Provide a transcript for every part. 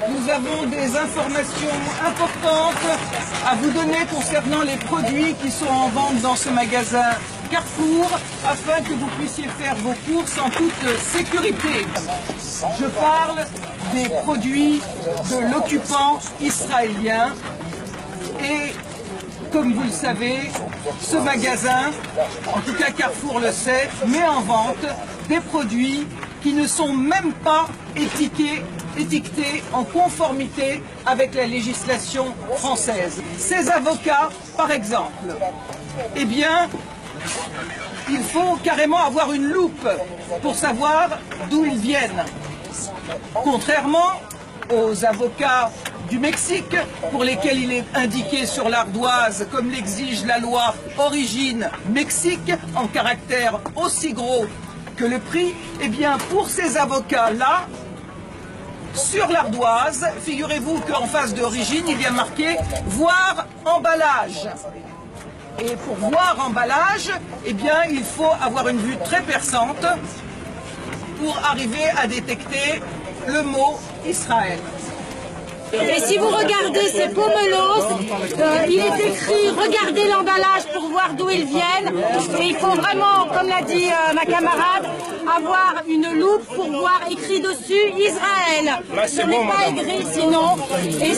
nous avons des informations importantes à vous donner concernant les produits qui sont en vente dans ce magasin Carrefour, afin que vous puissiez faire vos courses en toute sécurité. Je parle des produits de l'occupant israélien et, comme vous le savez, ce magasin, en tout cas Carrefour le sait, met en vente des produits qui ne sont même pas étiquetés en conformité avec la législation française. Ces avocats, par exemple, eh bien, il faut carrément avoir une loupe pour savoir d'où ils viennent. Contrairement aux avocats du Mexique, pour lesquels il est indiqué sur l'ardoise, comme l'exige la loi Origine Mexique, en caractère aussi gros que le prix, eh bien pour ces avocats-là, sur l'ardoise, figurez-vous qu'en face d'Origine, il y a marqué « Voir emballage ». Et pour voir emballage, eh bien, il faut avoir une vue très perçante pour arriver à détecter le mot Israël. Et si vous regardez ces pomelos, il est écrit « Regardez l'emballage pour voir d'où ils viennent ». Et il faut vraiment, comme l'a dit ma camarade, avoir une loupe pour voir écrit dessus « Israël ». Ce n'est pas écrit sinon. Et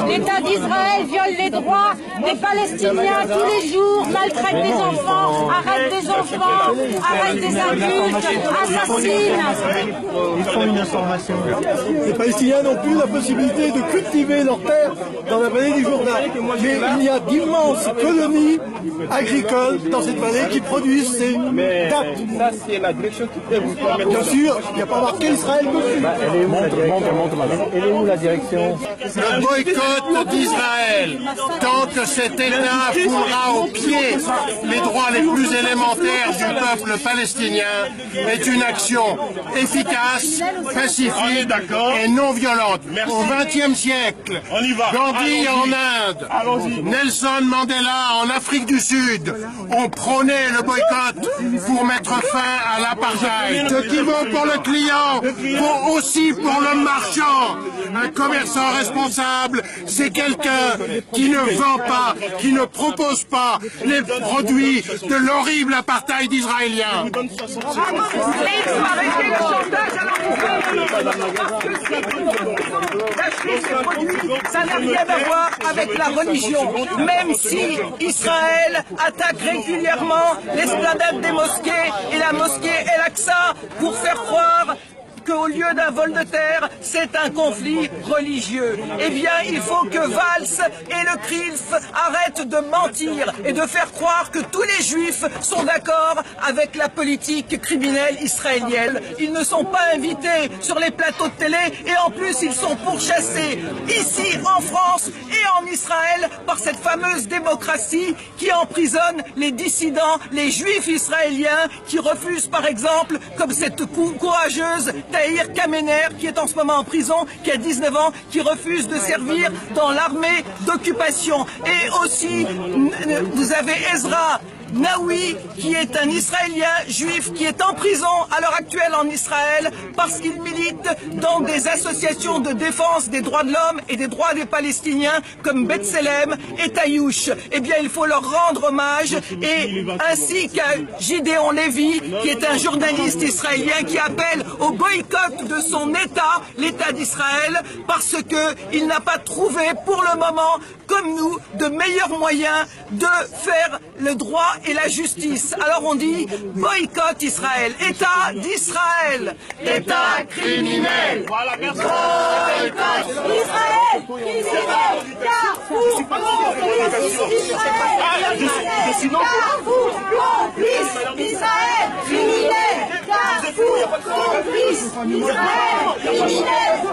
l'État d'Israël viole les droits des Palestiniens tous les jours, maltraite des enfants, arrête des enfants, arrête des adultes, assassine. Ils font une information. Les Palestiniens n'ont plus la possibilité de cultiver leur terre dans la vallée du Jourdain. Mais il y a d'immenses colonies agricoles dans cette vallée qui produisent ces dattes. Ça, c'est la direction qui peut vous permettre. Bien sûr, il n'y a pas marqué Israël dessus. Elle est où la direction? Le boycott d'Israël, tant que cet État foulera au pied les droits les plus élémentaires du peuple palestinien, est une action efficace, pacifique et non violente. Au XXe siècle, Gandhi en Inde, Nelson Mandela en Afrique du Sud ont prôné le boycott pour mettre fin à l'apartheid. Ce qui vaut pour le client vaut aussi pour le marchand. Un commerçant responsable, c'est quelqu'un qui ne vend pas, qui ne propose pas les produits de l'horrible apartheid israélien. Il faut arrêter le chantage à ça n'a rien à voir avec la religion, même si Israël attaque régulièrement l'esplanade des mosquées et la mosquée El-Aqsa pour faire croire qu'au lieu d'un vol de terre, c'est un conflit religieux. Eh bien, il faut que Valls et le CRILF arrêtent de mentir et de faire croire que tous les juifs sont d'accord avec la politique criminelle israélienne. Ils ne sont pas invités sur les plateaux de télé et en plus, ils sont pourchassés ici en France et en Israël par cette fameuse démocratie qui emprisonne les dissidents, les juifs israéliens qui refusent par exemple, comme cette courageuse Tahir Kamener, qui est en ce moment en prison, qui a 19 ans, qui refuse de servir dans l'armée d'occupation. Et aussi, vous avez Ezra Naoui, qui est un Israélien juif qui est en prison à l'heure actuelle en Israël parce qu'il milite dans des associations de défense des droits de l'homme et des droits des Palestiniens comme B'Tselem et Taïouch. Eh bien, il faut leur rendre hommage, et ainsi qu'à Gideon Lévy, qui est un journaliste israélien qui appelle au boycott de son État, l'État d'Israël, parce qu'il n'a pas trouvé pour le moment, comme nous, de meilleurs moyens de faire le droit et la justice. Alors on dit boycott Israël, État d'Israël, État criminel. Voilà, merci. Boycott Israël, criminel, Carrefour, complice Israël, Carrefour, complice Israël, criminel, Carrefour, complice Israël, criminel.